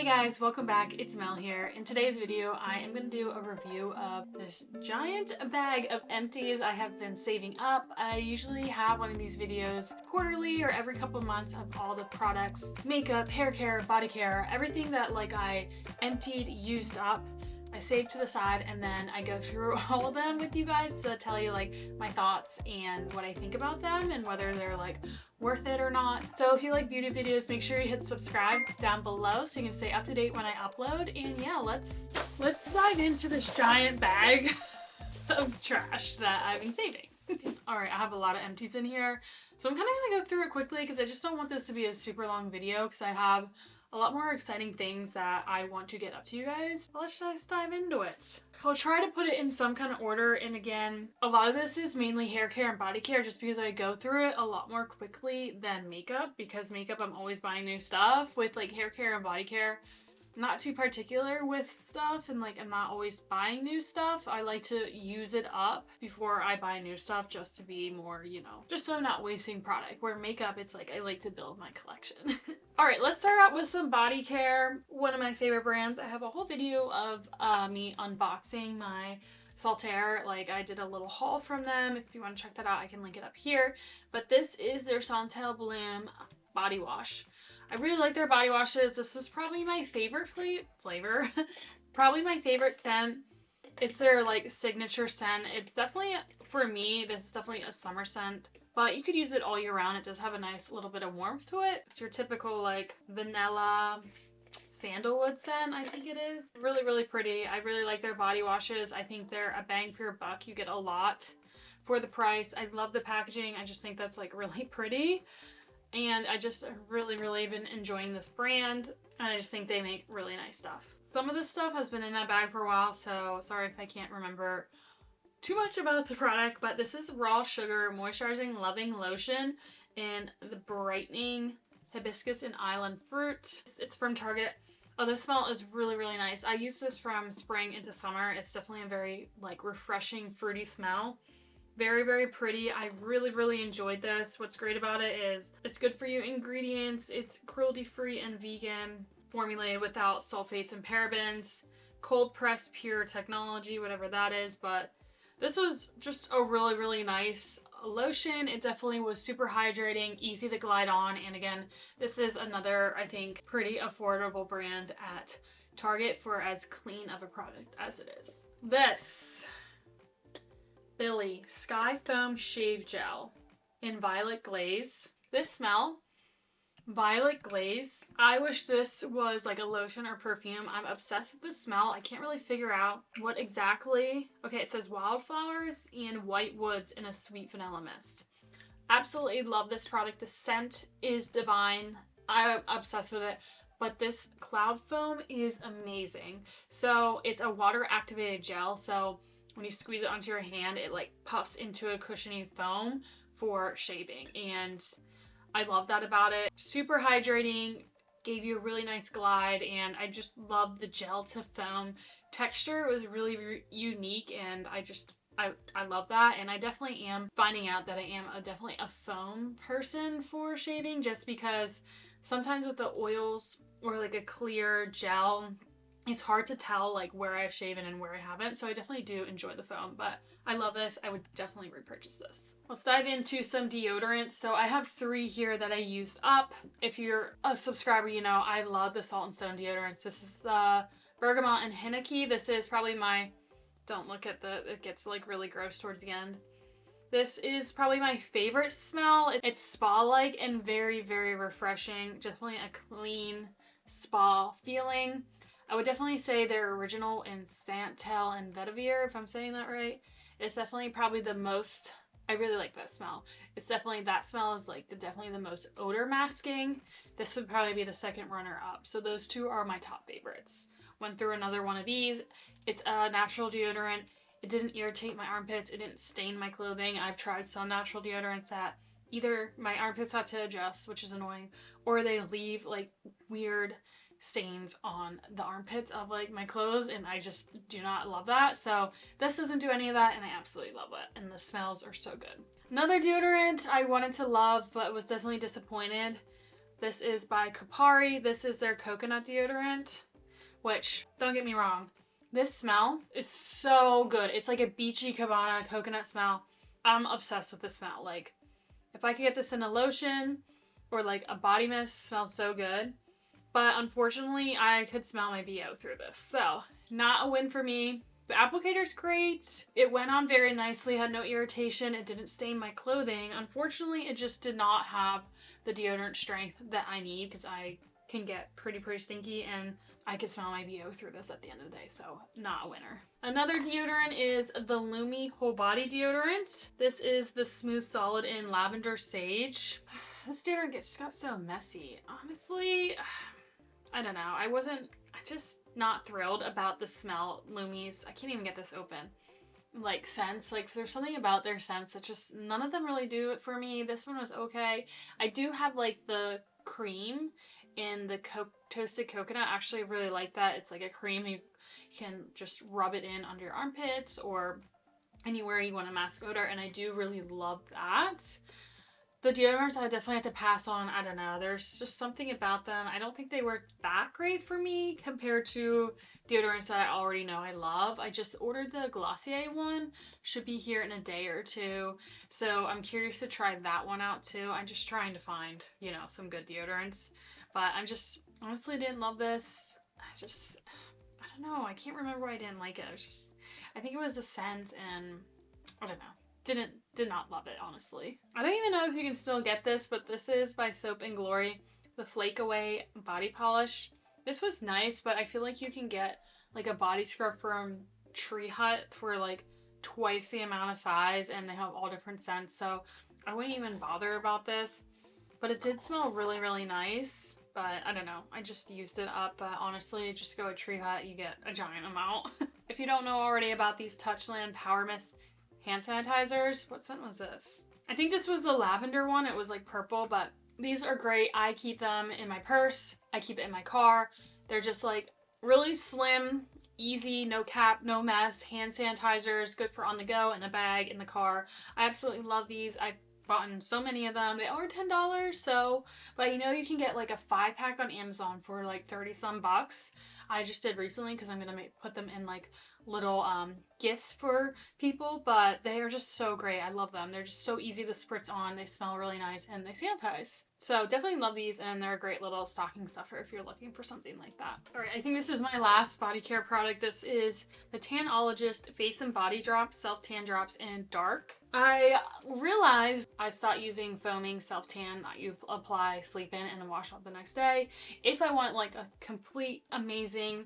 Hey guys, welcome back. It's Mel here. In today's video, I am going to do a review of this giant bag of empties I have been saving up. I usually have one of these videos quarterly or every couple months of all the products, makeup, hair care, body care, everything that I emptied, used up. I save to the side and then I go through all of them with you guys to tell you my thoughts and what I think about them and whether they're worth it or not. So if you like beauty videos, make sure you hit subscribe down below so you can stay up to date when I upload. And yeah, let's dive into this giant bag of trash that I've been saving. All right, I have a lot of empties in here. So I'm kind of gonna go through it quickly because I just don't want this to be a super long video because I have a lot more exciting things that I want to get up to you guys. Let's just dive into it. I'll try to put it in some kind of order, and again, a lot of this is mainly hair care and body care just because I go through it a lot more quickly than makeup, because makeup I'm always buying new stuff. With hair care and body care, I'm not too particular with stuff, and I'm not always buying new stuff. I like to use it up before I buy new stuff just to be more, just so I'm not wasting product. Where makeup, it's I like to build my collection. All right, let's start out with some body care. One of my favorite brands. I have a whole video of me unboxing my Saltair. I did a little haul from them. If you want to check that out, I can link it up here. But this is their Santal Bloom body wash. I really like their body washes. This was probably my favorite flavor. Probably my favorite scent. It's their signature scent. It's definitely, for me, this is definitely a summer scent. But you could use it all year round. It does have a nice little bit of warmth to it. It's your typical vanilla sandalwood scent, I think it is. Really, really pretty. I really like their body washes. I think they're a bang for your buck. You get a lot for the price. I love the packaging. I just think that's really pretty. And I just really, really been enjoying this brand. And I just think they make really nice stuff. Some of this stuff has been in that bag for a while, so sorry if I can't remember too much about the product, but this is RawSugar Moisturizing Loving Lotion in the Brightening Hibiscus and Island Fruit. It's from Target. Oh, this smell is really, really nice. I use this from spring into summer. It's definitely a very refreshing, fruity smell. Very, very pretty. I really, really enjoyed this. What's great about it is it's good for you ingredients. It's cruelty-free and vegan, formulated without sulfates and parabens, cold pressed pure technology, whatever that is. But this was just a really, really nice lotion. It definitely was super hydrating, easy to glide on. And again, this is another, I think, pretty affordable brand at Target for as clean of a product as it is. This Billie SkyFoam Shave Gel in Violet Glaze. This smell, Violet Glaze. I wish this was a lotion or perfume. I'm obsessed with this smell. I can't really figure out what exactly. Okay, it says wildflowers and white woods in a sweet vanilla mist. Absolutely love this product. The scent is divine. I'm obsessed with it. But this cloud foam is amazing. So it's a water activated gel. So when you squeeze it onto your hand, it puffs into a cushiony foam for shaving. And I love that about it. Super hydrating, gave you a really nice glide, and I just love the gel to foam texture. It was really unique, and I love that. And I definitely am finding out that I am definitely a foam person for shaving, just because sometimes with the oils or a clear gel, it's hard to tell where I've shaven and where I haven't. So I definitely do enjoy the foam, but I love this. I would definitely repurchase this. Let's dive into some deodorant. So I have 3 here that I used up. If you're a subscriber, you know I love the Salt and Stone deodorants. This is the Bergamot and Hinoki. This is probably my, don't look at it gets really gross towards the end. This is probably my favorite smell. It's spa-like and very, very refreshing. Definitely a clean spa feeling. I would definitely say their original in Santal and Vetiver, if I'm saying that right. It's definitely probably the most, I really like that smell. It's definitely, that smell is definitely the most odor masking. This would probably be the second runner up. So those 2 are my top favorites. Went through another one of these. It's a natural deodorant. It didn't irritate my armpits. It didn't stain my clothing. I've tried some natural deodorants that either my armpits had to adjust, which is annoying, or they leave weird stains on the armpits of my clothes, and I just do not love that. So this doesn't do any of that, and I absolutely love it, and the smells are so good. Another deodorant I wanted to love but was definitely disappointed. This is by Kopari. This is their coconut deodorant, which, don't get me wrong, this smell is so good. It's like a beachy cabana coconut smell. I'm obsessed with this smell. Like, if I could get this in a lotion or like a body mist, smells so good. But unfortunately, I could smell my BO through this. So, not a win for me. The applicator's great. It went on very nicely, had no irritation. It didn't stain my clothing. Unfortunately, it just did not have the deodorant strength that I need because I can get pretty stinky and I could smell my BO through this at the end of the day, so not a winner. Another deodorant is the Lume Whole Body Deodorant. This is the Smooth Solid in Lavender Sage. This deodorant just got so messy. Honestly, I don't know. I just not thrilled about the smell. Lume's, I can't even get this open. Like scents, like there's something about their scents that just, none of them really do it for me. This one was okay. I do have like the cream in the toasted coconut. Actually, I really like that. It's like a cream. You can just rub it in under your armpits or anywhere you want a mask odor, and I do really love that. The deodorants I definitely have to pass on. I don't know. There's just something about them. I don't think they work that great for me compared to deodorants that I already know I love. I just ordered the Glossier one. Should be here in a day or two. So I'm curious to try that one out too. I'm just trying to find, you know, some good deodorants. But I'm just, honestly didn't love this. I don't know. I can't remember why I didn't like it. I think it was the scent and I don't know. Did not love it, honestly. I don't even know if you can still get this, but this is by Soap and Glory, the Flake Away Body Polish. This was nice, but I feel like you can get like a body scrub from Tree Hut for like twice the amount of size, and they have all different scents, so I wouldn't even bother about this. But it did smell really nice, but I don't know. I just used it up, but honestly, just go to Tree Hut, you get a giant amount. If you don't know already about these Touchland Power Mist hand sanitizers, what scent was this? I think this was the lavender one. It was like purple, but these are great. I keep them in my purse. I keep it in my car. They're just like really slim, easy, no cap, no mess hand sanitizers, good for on the go, in a bag, in the car. I absolutely love these. I've bought so many of them. They are $10, so, but you know, you can get like a 5-pack on Amazon for like 30 some bucks. I just did recently because I'm gonna put them in like little gifts for people, but they are just so great. I love them. They're just so easy to spritz on. They smell really nice and they sanitize. So definitely love these, and they're a great little stocking stuffer if you're looking for something like that. All right, I think this is my last body care product. This is the Tanologist Face and Body Drops Self-Tan Drops in Dark. I realized I stopped using foaming self-tan that you apply, sleep in, and then wash off the next day. If I want like a complete, amazing,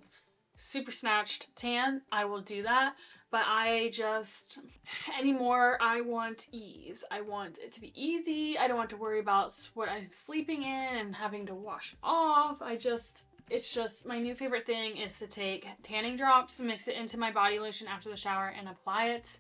super snatched tan, I will do that. But anymore, I want ease. I want it to be easy. I don't want to worry about what I'm sleeping in and having to wash it off. It's just my new favorite thing is to take tanning drops, mix it into my body lotion after the shower, and apply it.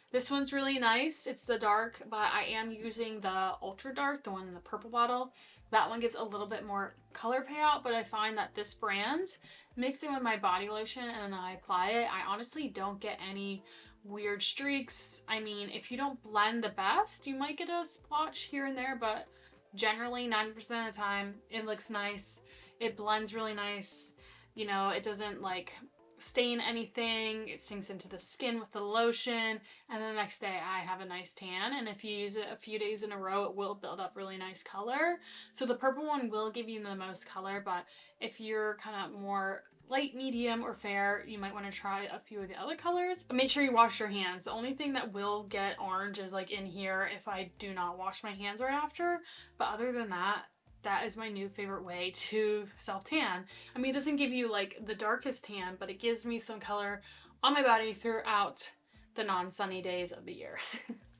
This one's really nice. It's the dark, but I am using the ultra dark, the one in the purple bottle. That one gives a little bit more color payout, but I find that this brand, mixing with my body lotion and then I apply it, I honestly don't get any weird streaks. I mean, if you don't blend the best, you might get a splotch here and there, but generally 90% of the time it looks nice. It blends really nice. You know, it doesn't like stain anything. It sinks into the skin with the lotion, and then the next day I have a nice tan, and if you use it a few days in a row, it will build up really nice color. So the purple one will give you the most color, but if you're kind of more light, medium, or fair, you might want to try a few of the other colors, but make sure you wash your hands. The only thing that will get orange is like in here if I do not wash my hands right after, but other than that, that is my new favorite way to self-tan. I mean, it doesn't give you like the darkest tan, but it gives me some color on my body throughout the non-sunny days of the year.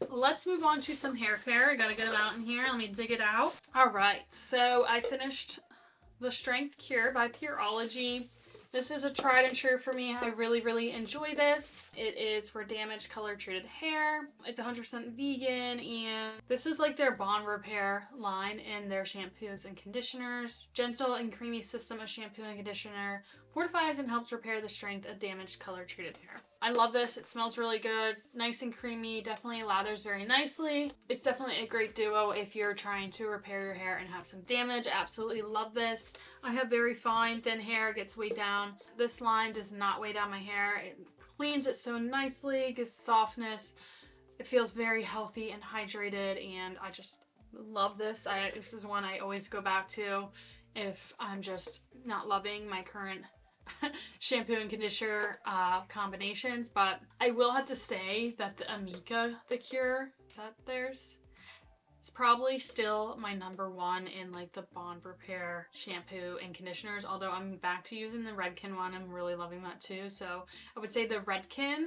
Let's move on to some hair care. I got a good amount in here. Let me dig it out. All right, so I finished the Strength Cure by Pureology. This is a tried and true for me. I really enjoy this. It is for damaged color treated hair. It's 100% vegan, and this is like their bond repair line in their shampoos and conditioners. Gentle and creamy system of shampoo and conditioner fortifies and helps repair the strength of damaged color treated hair. I love this. It smells really good. Nice and creamy. Definitely lathers very nicely. It's definitely a great duo if you're trying to repair your hair and have some damage. Absolutely love this. I have very fine, thin hair. It gets weighed down. This line does not weigh down my hair. It cleans it so nicely. Gives softness. It feels very healthy and hydrated, and I just love this. This is one I always go back to if I'm just not loving my current shampoo and conditioner combinations. But I will have to say that the Amika, the Cure, is that theirs? It's probably still my number one in like the bond repair shampoo and conditioners, although I'm back to using the Redken one. I'm really loving that too. So I would say the Redken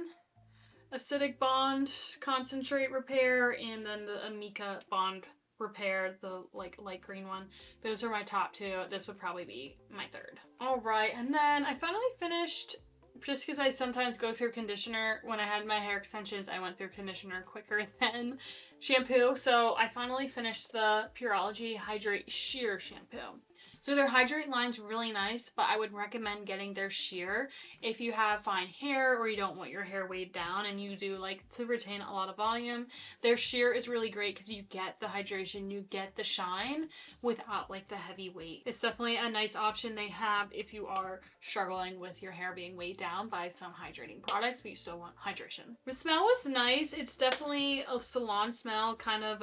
acidic bond concentrate repair, and then the Amika bond repair, the like light green one. Those are my top two. This would probably be my third. All right, and then I finally finished, just because I sometimes go through conditioner. When I had my hair extensions, I went through conditioner quicker than shampoo. So I finally finished the Pureology Hydrate Sheer Shampoo. So their hydrate line's really nice, but I would recommend getting their sheer if you have fine hair or you don't want your hair weighed down and you do like to retain a lot of volume. Their sheer is really great because you get the hydration, you get the shine without like the heavy weight. It's definitely a nice option they have if you are struggling with your hair being weighed down by some hydrating products, but you still want hydration. The smell was nice. It's definitely a salon smell, kind of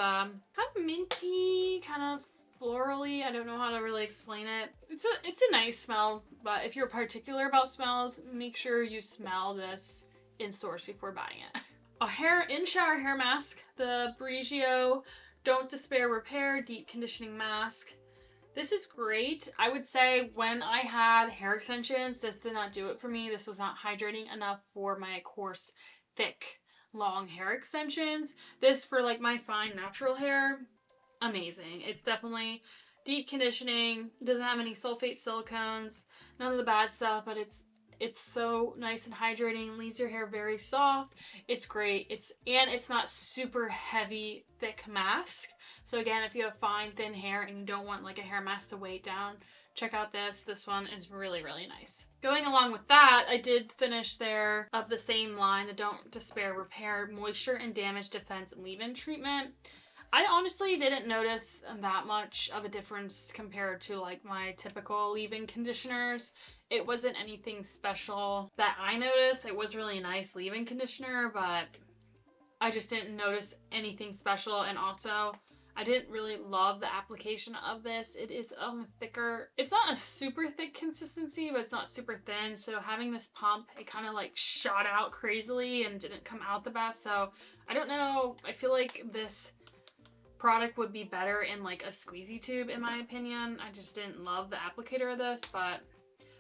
minty, kind of florally. I don't know how to really explain it. It's a nice smell, but if you're particular about smells, make sure you smell this in stores before buying it. A in-shower hair mask, the Briogeo Don't Despair Repair Deep Conditioning Mask. This is great. I would say when I had hair extensions, this did not do it for me. This was not hydrating enough for my coarse, thick, long hair extensions. This for like my fine natural hair, amazing. It's definitely deep conditioning, doesn't have any sulfate silicones, none of the bad stuff, but it's so nice and hydrating, leaves your hair very soft. It's great. It's not super heavy, thick mask. So again, if you have fine, thin hair and you don't want like a hair mask to weigh it down, check out this. This one is really, really nice. Going along with that, I did finish their, of the same line, the Don't Despair Repair Moisture and Damage Defense Leave-In Treatment. I honestly didn't notice that much of a difference compared to like my typical leave-in conditioners. It wasn't anything special that I noticed. It was really a nice leave-in conditioner, but I just didn't notice anything special. And also, I didn't really love the application of this. It is thicker. It's not a super thick consistency, but it's not super thin. So having this pump, it kind of like shot out crazily and didn't come out the best. So I don't know. I feel like this product would be better in like a squeezy tube in my opinion. I just didn't love the applicator of this, but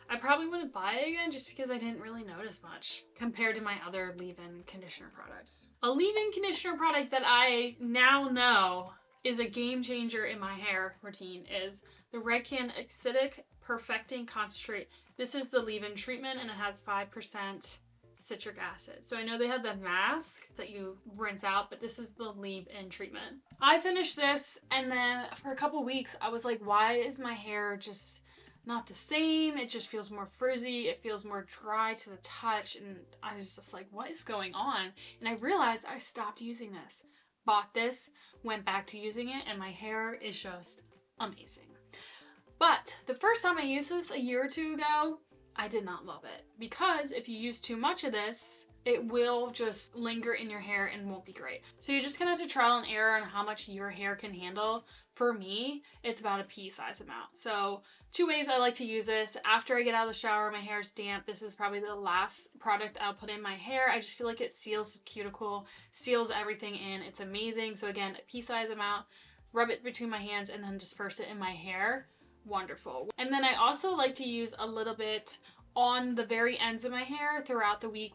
I probably wouldn't buy it again just because I didn't really notice much compared to my other leave-in conditioner products. A leave-in conditioner product that I now know is a game changer in my hair routine is the Redken Acidic Perfecting Concentrate. This is the leave-in treatment and it has 5% citric acid. So I know they have the mask that you rinse out, but this is the leave-in treatment. I finished this and then for a couple weeks I was like, why is my hair just not the same? It just feels more frizzy. It feels more dry to the touch. And I was just like, what is going on? And I realized I stopped using this. Bought this, went back to using it, and my hair is just amazing. But the first time I used this a year or two ago, I did not love it because if you use too much of this, it will just linger in your hair and won't be great. So you're just gonna have to trial and error on how much your hair can handle. For me, it's about a pea size amount. So 2 ways I like to use this. After I get out of the shower, my hair's damp. This is probably the last product I'll put in my hair. I just feel like it seals the cuticle, seals everything in. It's amazing. So again, a pea size amount, rub it between my hands and then disperse it in my hair. Wonderful. And then I also like to use a little bit on the very ends of my hair throughout the week.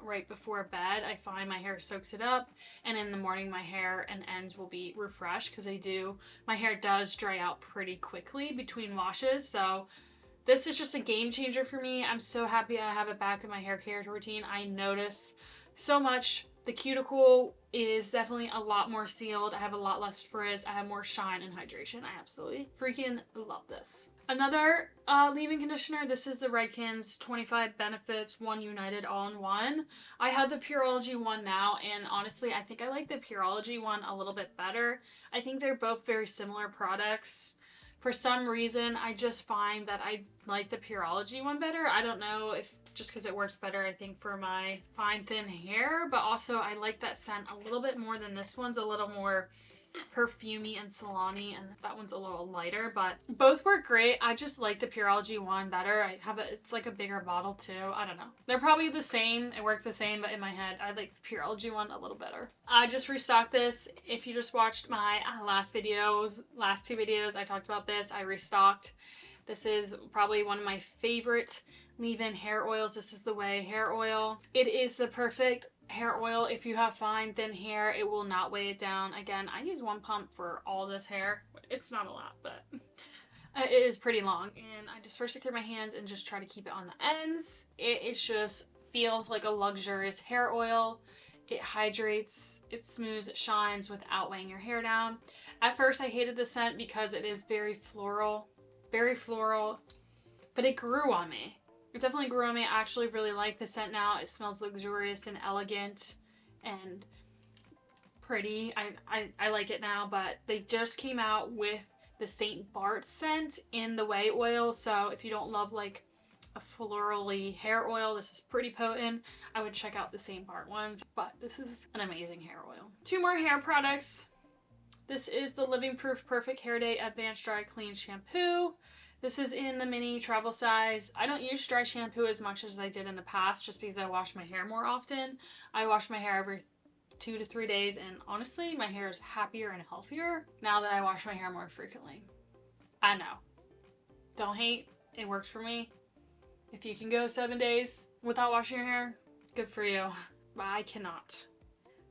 Right before bed, I find my hair soaks it up, and in the morning my hair and ends will be refreshed because my hair does dry out pretty quickly between washes. So this is just a game changer for me. I'm so happy I have it back in my hair care routine. I notice so much. The cuticle is definitely a lot more sealed. I have a lot less frizz. I have more shine and hydration. I absolutely freaking love this. Another leave-in conditioner. This is the Redken's 25 Benefits 1 United All-in-One. I have the Pureology one now, and honestly, I think I like the Pureology one a little bit better. I think they're both very similar products. For some reason, I just find that I like the Pureology one better. I don't know if just because it works better, I think, for my fine, thin hair, but also I like that scent a little bit more than this one's a little more perfumey and salon-y, and that one's a little lighter, but both work great. I just like the Pureology one better. I have it's like a bigger bottle too. I don't know. They're probably the same. It works the same, but in my head, I like the Pureology one a little better. I just restocked this. If you just watched my last two videos, I talked about this. I restocked. This is probably one of my favorite leave-in hair oils. This is the Way hair oil. It is the perfect hair oil. If you have fine, thin hair, it will not weigh it down. Again, I use one pump for all this hair. It's not a lot, but it is pretty long. And I disperse it through my hands and just try to keep it on the ends. It just feels like a luxurious hair oil. It hydrates, it smooths, it shines without weighing your hair down. At first, I hated the scent because it is very floral, but it grew on me. It definitely grew on me. I actually really like the scent now. It smells luxurious and elegant and pretty. I like it now, but they just came out with the St. Bart scent in the Way oil. So if you don't love like a florally hair oil, this is pretty potent. I would check out the St. Bart ones, but this is an amazing hair oil. Two more hair products. This is the Living Proof Perfect Hair Day Advanced Dry Clean Shampoo. This is in the mini travel size. I don't use dry shampoo as much as I did in the past just because I wash my hair more often. I wash my hair every 2 to 3 days, and honestly, my hair is happier and healthier now that I wash my hair more frequently. I know. Don't hate. It works for me. If you can go 7 days without washing your hair, good for you. I cannot.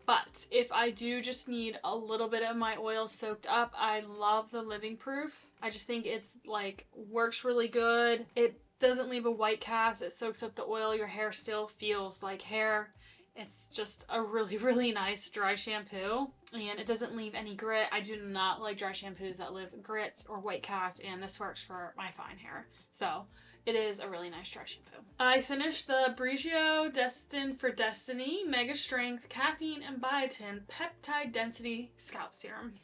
But if I do just need a little bit of my oil soaked up, I love the Living Proof. I just think it's like works really good. It doesn't leave a white cast. It soaks up the oil. Your hair still feels like hair. It's just a really, really nice dry shampoo, and it doesn't leave any grit. I do not like dry shampoos that leave grit or white cast, and this works for my fine hair. So it is a really nice dry shampoo. I finished the Briogeo Destined for Destiny Mega Strength Caffeine and Biotin Peptide Density Scalp Serum.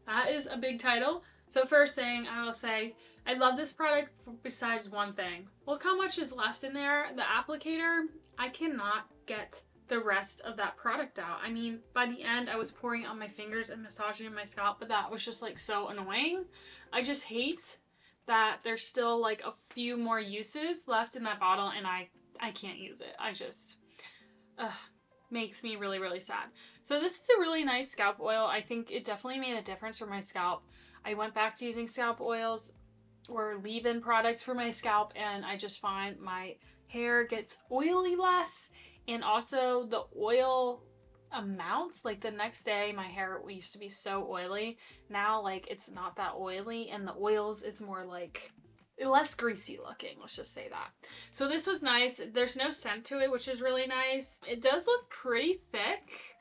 That is a big title. So first thing I will say, I love this product besides one thing. Look how much is left in there. The applicator, I cannot get the rest of that product out. I mean, by the end, I was pouring it on my fingers and massaging my scalp, but that was just like so annoying. I just hate that there's still like a few more uses left in that bottle, and I can't use it. I just, makes me really, really sad. So this is a really nice scalp oil. I think it definitely made a difference for my scalp. I went back to using scalp oils or leave-in products for my scalp, and I just find my hair gets oily less, and also the oil amounts, like the next day my hair used to be so oily. Now like it's not that oily, and the oils is more like less greasy looking, let's just say that. So this was nice. There's no scent to it, which is really nice. It does look pretty thick,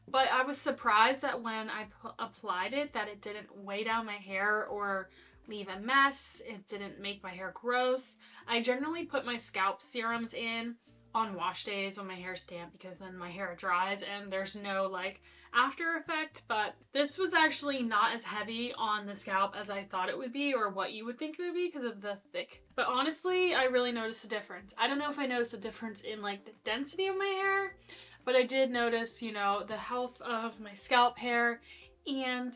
but I was surprised that when I applied it that it didn't weigh down my hair or leave a mess. It didn't make my hair gross. I generally put my scalp serums in on wash days when my hair's damp, because then my hair dries and there's no like after effect. But this was actually not as heavy on the scalp as I thought it would be, or what you would think it would be, because of the thick. But honestly, I really noticed a difference. I don't know if I noticed a difference in like the density of my hair, but I did notice, you know, the health of my scalp hair, and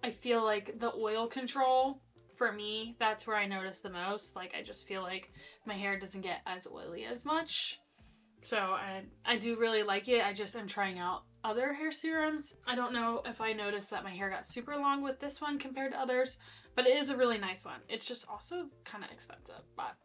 I feel like the oil control, for me, that's where I notice the most. Like, I just feel like my hair doesn't get as oily as much. So I do really like it. I just am trying out other hair serums. I don't know if I noticed that my hair got super long with this one compared to others, but it is a really nice one. It's just also kind of expensive, but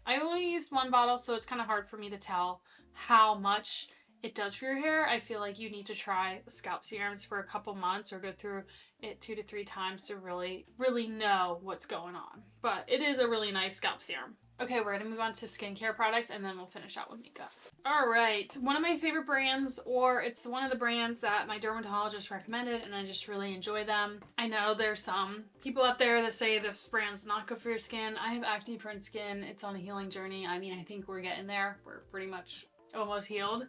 I only used one bottle, so it's kind of hard for me to tell how much it does for your hair. I feel like you need to try scalp serums for a couple months or go through it 2 to 3 times to really know what's going on. But it is a really nice scalp serum. Okay, we're gonna move on to skincare products and then we'll finish out with makeup. All right, one of my favorite brands, or it's one of the brands that my dermatologist recommended and I just really enjoy them. I know there's some people out there that say this brand's not good for your skin. I have acne prone skin. It's on a healing journey. I mean, I think we're getting there. We're pretty much almost healed.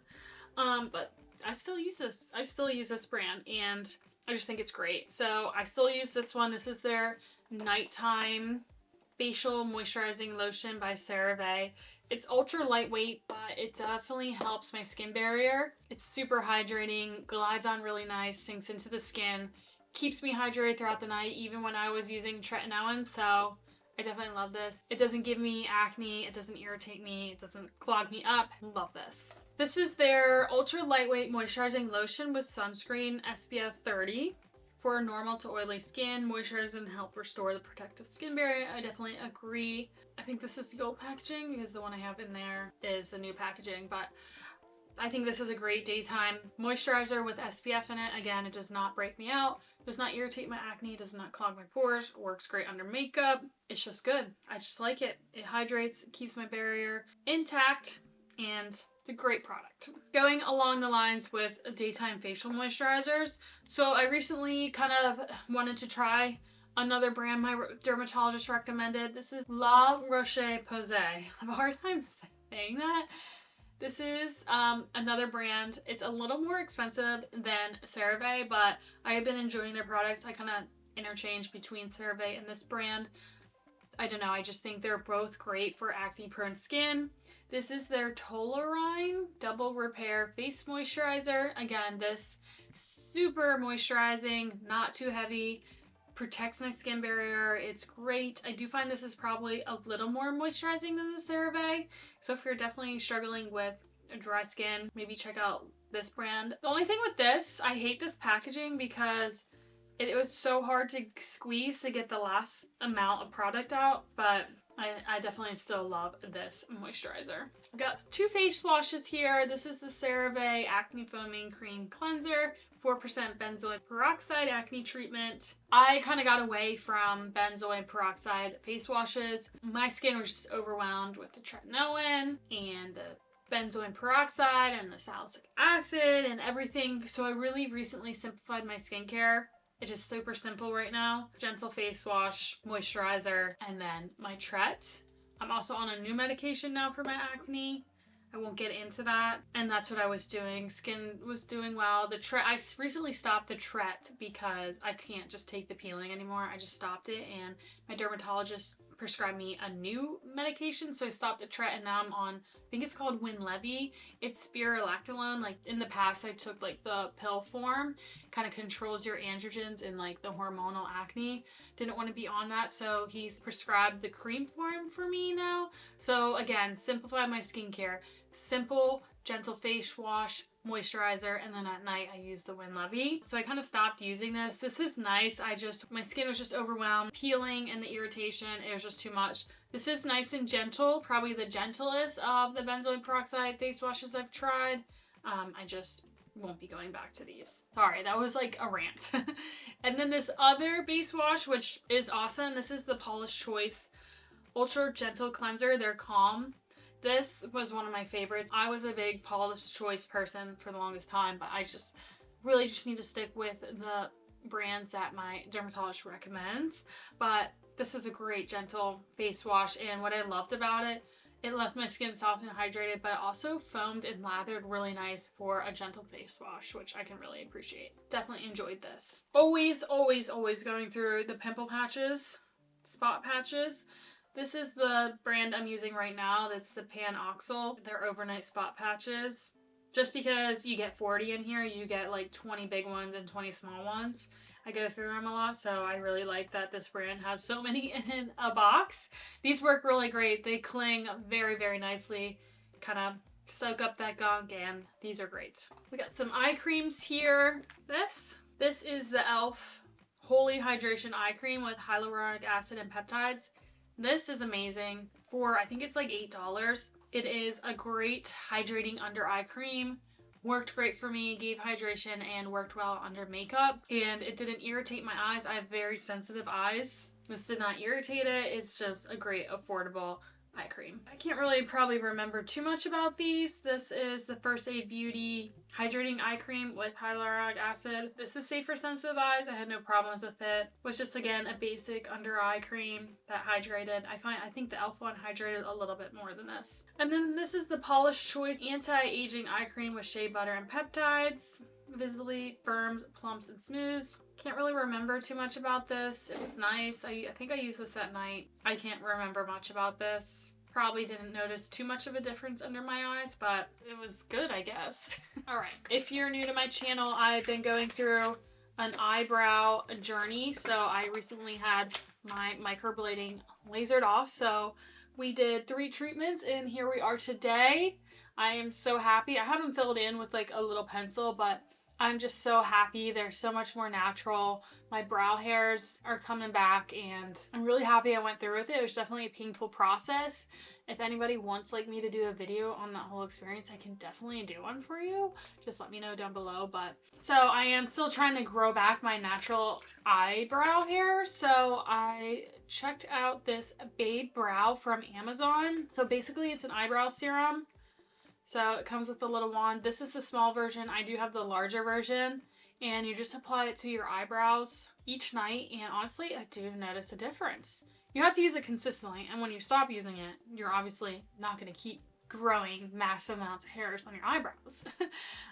But I still use this. I still use this brand and I just think it's great. So I still use this one. This is their nighttime facial moisturizing lotion by CeraVe. It's ultra lightweight, but it definitely helps my skin barrier. It's super hydrating, glides on really nice, sinks into the skin, keeps me hydrated throughout the night, even when I was using tretinoin. So I definitely love this. It doesn't give me acne, it doesn't irritate me, it doesn't clog me up. Love this. This is their ultra lightweight moisturizing lotion with sunscreen SPF 30. For normal to oily skin, moisturizes and help restore the protective skin barrier. I definitely agree. I think this is the old packaging because the one I have in there is the new packaging, but I think this is a great daytime moisturizer with SPF in it. Again, it does not break me out, does not irritate my acne, does not clog my pores, works great under makeup. It's just good. I just like it. It hydrates, it keeps my barrier intact, and it's a great product. Going along the lines with daytime facial moisturizers. So I recently kind of wanted to try another brand my dermatologist recommended. This is La Roche-Posay. I have a hard time saying that. This is another brand. It's a little more expensive than CeraVe, but I have been enjoying their products. I kind of interchange between CeraVe and this brand. I don't know, I just think they're both great for acne prone skin. This is their Tolorine Double Repair Face Moisturizer. Again, this super moisturizing, not too heavy, protects my skin barrier. It's great. I do find this is probably a little more moisturizing than the CeraVe. So if you're definitely struggling with dry skin, maybe check out this brand. The only thing with this, I hate this packaging because it was so hard to squeeze to get the last amount of product out, but I definitely still love this moisturizer. I've got two face washes here. This is the CeraVe Acne Foaming Cream Cleanser, 4% benzoyl peroxide acne treatment. I kind of got away from benzoyl peroxide face washes. My skin was just overwhelmed with the tretinoin and the benzoyl peroxide and the salicylic acid and everything. So I really recently simplified my skincare. It's just super simple right now. Gentle face wash, moisturizer, and then my Tret. I'm also on a new medication now for my acne. I won't get into that. And that's what I was doing. Skin was doing well. The Tret, I recently stopped the Tret because I can't just take the peeling anymore. I just stopped it and my dermatologist prescribed me a new medication, so I stopped the Tret and now I'm on, I think it's called Winlevi. It's spirulactone. Like in the past I took like the pill form, kind of controls your androgens and like the hormonal acne. Didn't want to be on that, so he's prescribed the cream form for me now. So again, simplify my skincare. Simple, gentle face wash, moisturizer, and then at night I use the Winlevi. So I kind of stopped using this. This is nice. My skin was just overwhelmed. Peeling and the irritation, it was just too much. This is nice and gentle, probably the gentlest of the benzoyl peroxide face washes I've tried. I just won't be going back to these. Sorry, that was like a rant. And then this other base wash, which is awesome. This is the Paula's Choice Ultra Gentle Cleanser. They're Calm. This was one of my favorites. I was a big Paula's Choice person for the longest time, but I just really just need to stick with the brands that my dermatologist recommends. But this is a great gentle face wash, and what I loved about it, it left my skin soft and hydrated, but it also foamed and lathered really nice for a gentle face wash, which I can really appreciate. Definitely enjoyed this. Always, always, always going through the pimple patches, spot patches. This is the brand I'm using right now. That's the Pan-Oxyl. They're overnight spot patches. Just because you get 40 in here, you get like 20 big ones and 20 small ones. I go through them a lot, so I really like that this brand has so many in a box. These work really great. They cling very, very nicely. Kind of soak up that gunk, and these are great. We got some eye creams here. This is the e.l.f. Holy Hydration Eye Cream with hyaluronic acid and peptides. This is amazing for, I think it's like $8. It is a great hydrating under eye cream. Worked great for me, gave hydration, and worked well under makeup. And it didn't irritate my eyes. I have very sensitive eyes. This did not irritate it. It's just a great, affordable eye cream. I can't really probably remember too much about these. This is the First Aid Beauty Hydrating Eye Cream with hyaluronic acid. This is safe for sensitive eyes. I had no problems with it. It was just, again, a basic under eye cream that hydrated. I think the e.l.f. one hydrated a little bit more than this. And then this is the Polish Choice Anti-Aging Eye Cream with shea butter and peptides. Visibly firms, plumps, and smooths. Can't really remember too much about this. It was nice. I think I used this at night. I can't remember much about this. Probably didn't notice too much of a difference under my eyes, but it was good, I guess. All right. If you're new to my channel, I've been going through an eyebrow journey. So I recently had my microblading lasered off. So we did 3 treatments and here we are today. I am so happy. I have them filled in with like a little pencil, but I'm just so happy. They're so much more natural. My brow hairs are coming back and I'm really happy I went through with it. It was definitely a painful process. If anybody wants like me to do a video on that whole experience, I can definitely do one for you. Just let me know down below. But so I am still trying to grow back my natural eyebrow hair. So I checked out this Babe Brow from Amazon. So basically it's an eyebrow serum. So it comes with a little wand. This is the small version. I do have the larger version. And you just apply it to your eyebrows each night. And honestly, I do notice a difference. You have to use it consistently. And when you stop using it, you're obviously not going to keep growing massive amounts of hairs on your eyebrows.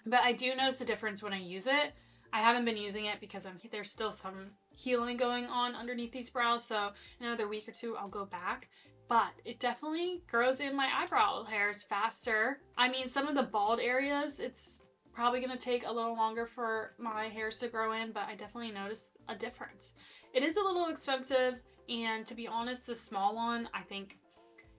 But I do notice a difference when I use it. I haven't been using it because there's still some healing going on underneath these brows. So in another week or 2, I'll go back. But it definitely grows in my eyebrow hairs faster. I mean, some of the bald areas, it's probably going to take a little longer for my hairs to grow in, but I definitely noticed a difference. It is a little expensive, and to be honest, the small one, I think,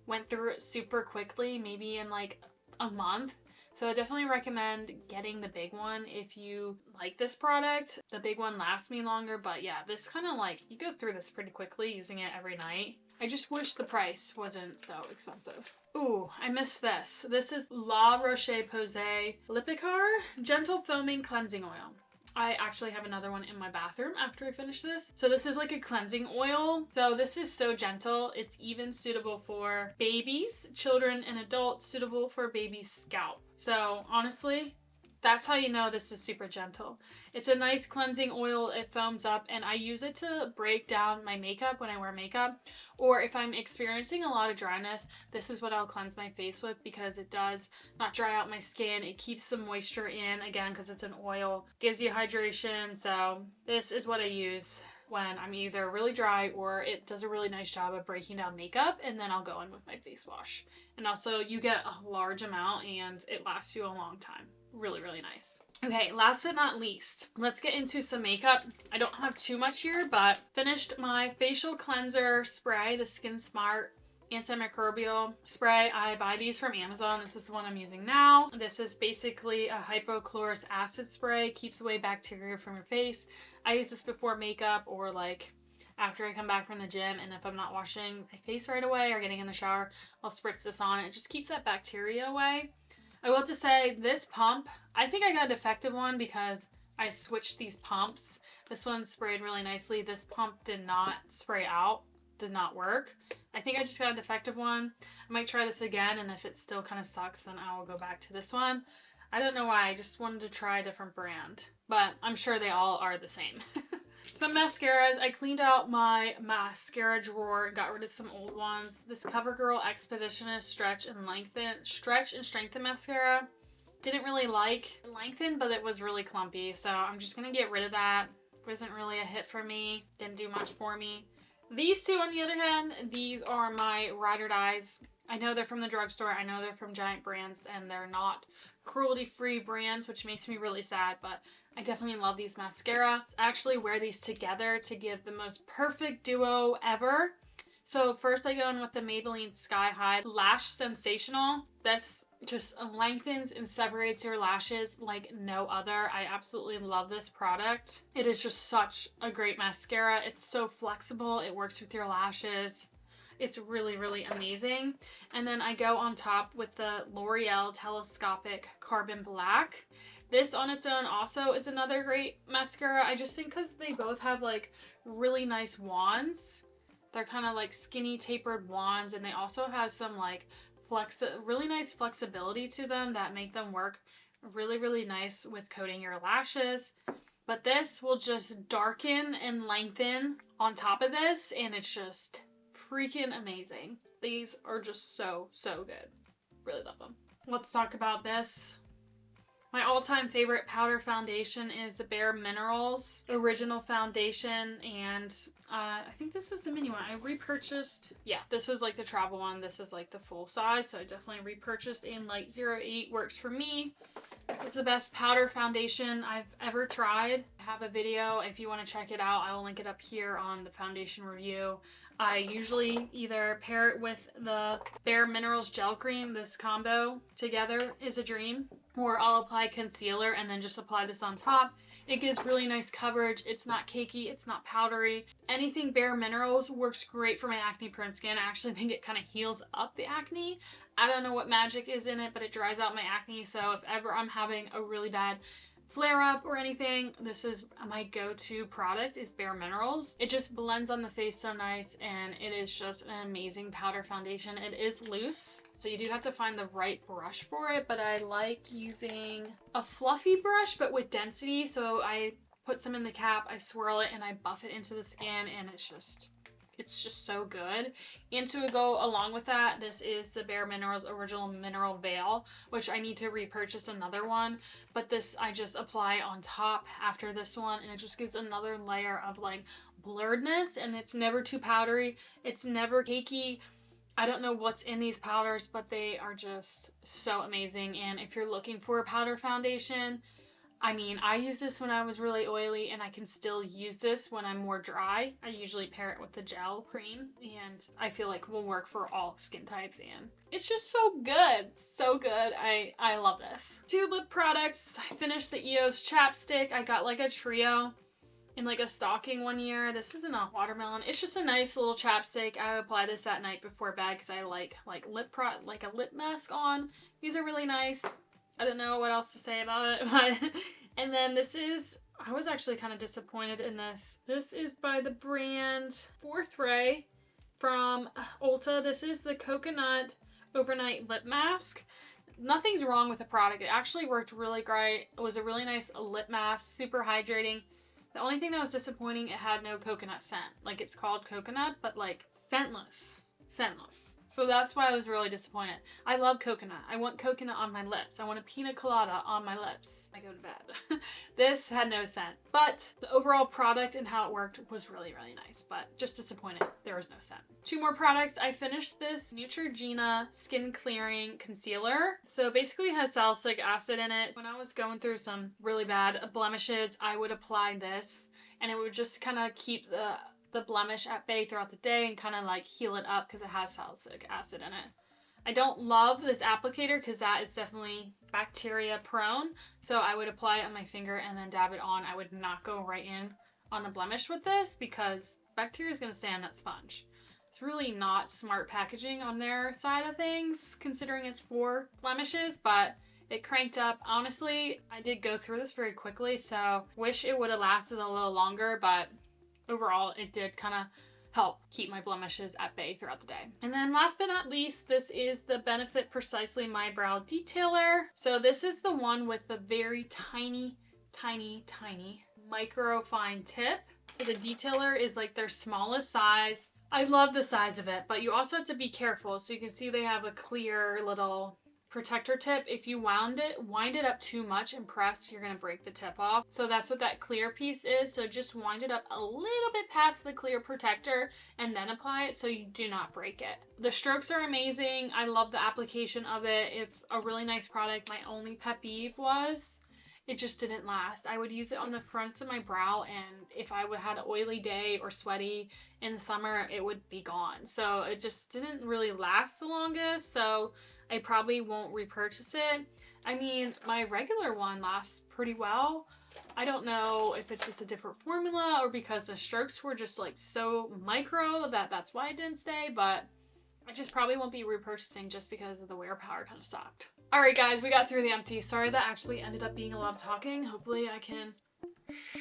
went through it super quickly, maybe in like a month. So I definitely recommend getting the big one if you like this product. The big one lasts me longer, but yeah, this kind of like, you go through this pretty quickly using it every night. I just wish the price wasn't so expensive. Ooh, I missed this. This is La Roche-Posay Lipikar Gentle Foaming Cleansing Oil. I actually have another one in my bathroom after I finish this. So this is like a cleansing oil. So this is so gentle. It's even suitable for babies, children, and adults, suitable for baby's scalp. So honestly, that's how you know this is super gentle. It's a nice cleansing oil. It foams up and I use it to break down my makeup when I wear makeup. Or if I'm experiencing a lot of dryness, this is what I'll cleanse my face with because it does not dry out my skin. It keeps some moisture in, again, because it's an oil. Gives you hydration. So this is what I use when I'm either really dry or it does a really nice job of breaking down makeup, and then I'll go in with my face wash. And also you get a large amount and it lasts you a long time. Really, really nice. Okay, last but not least, let's get into some makeup. I don't have too much here, but finished my facial cleanser spray, the Skin Smart antimicrobial spray. I buy these from Amazon. This is the one I'm using now. This is basically a hypochlorous acid spray, keeps away bacteria from your face. I use this before makeup or like after I come back from the gym, and if I'm not washing my face right away or getting in the shower, I'll spritz this on. It just keeps that bacteria away. I will have to say, this pump, I think I got a defective one because I switched these pumps. This one sprayed really nicely. This pump did not spray out, did not work. I think I just got a defective one. I might try this again, and if it still kind of sucks, then I will go back to this one. I don't know why, I just wanted to try a different brand, but I'm sure they all are the same. Some mascaras. I cleaned out my mascara drawer, got rid of some old ones. This CoverGirl Expeditionist Stretch and Strengthen mascara. Didn't really like lengthen, but it was really clumpy, so I'm just gonna get rid of that. Wasn't really a hit for me. Didn't do much for me. These two, on the other hand, these are my Ride or Dies. I know they're from the drugstore. I know they're from giant brands, and they're not cruelty-free brands, which makes me really sad, but I definitely love these mascara. I actually wear these together to give the most perfect duo ever. So first I go in with the Maybelline Sky High Lash Sensational. This just lengthens and separates your lashes like no other. I absolutely love this product. It is just such a great mascara. It's so flexible. It works with your lashes. It's really, really amazing. And then I go on top with the L'Oreal Telescopic Carbon Black. This on its own also is another great mascara. I just think because they both have like really nice wands, They're kind of like skinny tapered wands, and they also have some like really nice flexibility to them that make them work really, really nice with coating your lashes. But this will just darken and lengthen on top of this, and it's just freaking amazing. These are just so, so good. Really love them. Let's talk about this. My all-time favorite powder foundation is the Bare Minerals Original Foundation, and I think this is the mini one. I repurchased, yeah, this was like the travel one. This is like the full size, so I definitely repurchased in Light 08. Works for me. This is the best powder foundation I've ever tried. I have a video if you want to check it out. I will link it up here on the foundation review. I usually either pair it with the Bare Minerals Gel Cream. This combo together is a dream. Or I'll apply concealer and then just apply this on top. It gives really nice coverage. It's not cakey. It's not powdery. Anything Bare Minerals works great for my acne prone skin. I actually think it kind of heals up the acne. I don't know what magic is in it, but it dries out my acne. So if ever I'm having a really bad flare up or anything, this is my go-to product, is Bare Minerals. It just blends on the face so nice, and it is just an amazing powder foundation. It is loose, so you do have to find the right brush for it, but I like using a fluffy brush but with density. So I put some in the cap, I swirl it, and I buff it into the skin, and it's just so good. And to go along with that, this is the Bare Minerals Original Mineral Veil, which I need to repurchase another one, but this I just apply on top after this one, and it just gives another layer of like blurredness, and it's never too powdery, it's never cakey. I don't know what's in these powders, but they are just so amazing. And if you're looking for a powder foundation, I mean, I use this when I was really oily, and I can still use this when I'm more dry. I usually pair it with the gel cream, and I feel like will work for all skin types, and it's just so good. So good. I love this. 2 lip products. I finished the EOS chapstick. I got like a trio in like a stocking one year. This isn't a watermelon. It's just a nice little chapstick. I apply this at night before bed because I like a lip mask on. These are really nice. I don't know what else to say about it, but and then this is, I was actually kind of disappointed in this. This is by the brand Fourth Ray from Ulta. This is the Coconut Overnight Lip Mask. Nothing's wrong with the product. It actually worked really great. It was a really nice lip mask, super hydrating. The only thing that was disappointing, it had no coconut scent. Like, it's called coconut, but like scentless. So that's why I was really disappointed. I love coconut. I want coconut on my lips. I want a pina colada on my lips. I go to bed. This had no scent, but the overall product and how it worked was really, really nice, but just disappointed there was no scent. 2 more products. I finished this Neutrogena Skin Clearing Concealer. So basically it has salicylic acid in it. When I was going through some really bad blemishes, I would apply this, and it would just kind of keep the blemish at bay throughout the day and kind of like heal it up because it has salicylic acid in it. I don't love this applicator because that is definitely bacteria prone. So I would apply it on my finger and then dab it on. I would not go right in on the blemish with this because bacteria is going to stay on that sponge. It's really not smart packaging on their side of things considering it's for blemishes, but it cranked up. Honestly, I did go through this very quickly, so wish it would have lasted a little longer, but overall, it did kind of help keep my blemishes at bay throughout the day. And then last but not least, this is the Benefit Precisely My Brow Detailer. So this is the one with the very tiny micro fine tip. So the detailer is like their smallest size. I love the size of it, but you also have to be careful. So you can see they have a clear little protector tip. If you wind it up too much and press, you're going to break the tip off. So that's what that clear piece is. So just wind it up a little bit past the clear protector and then apply it so you do not break it. The strokes are amazing. I love the application of it. It's a really nice product. My only pet peeve was it just didn't last. I would use it on the front of my brow, and if I had an oily day or sweaty in the summer, it would be gone. So it just didn't really last the longest. So I probably won't repurchase it. I mean, my regular one lasts pretty well. I don't know if it's just a different formula or because the strokes were just like so micro that's why it didn't stay, but I just probably won't be repurchasing just because of the wear power kind of sucked. Alright guys, we got through the empty. Sorry that actually ended up being a lot of talking. Hopefully I can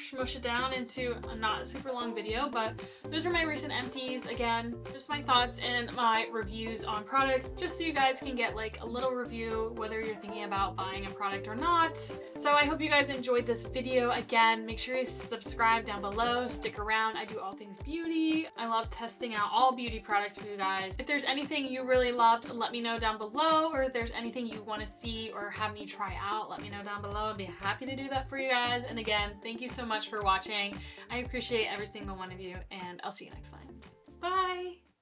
smush it down into a not super long video, but those are my recent empties. Again, just my thoughts and my reviews on products, just so you guys can get like a little review whether you're thinking about buying a product or not. So I hope you guys enjoyed this video. Again, make sure you subscribe down below, stick around. I do all things beauty. I love testing out all beauty products for you guys. If there's anything you really loved, let me know down below, or if there's anything you want to see or have me try out, let me know down below. I'd be happy to do that for you guys. And again, thank you so much for watching. I appreciate every single one of you, and I'll see you next time. Bye!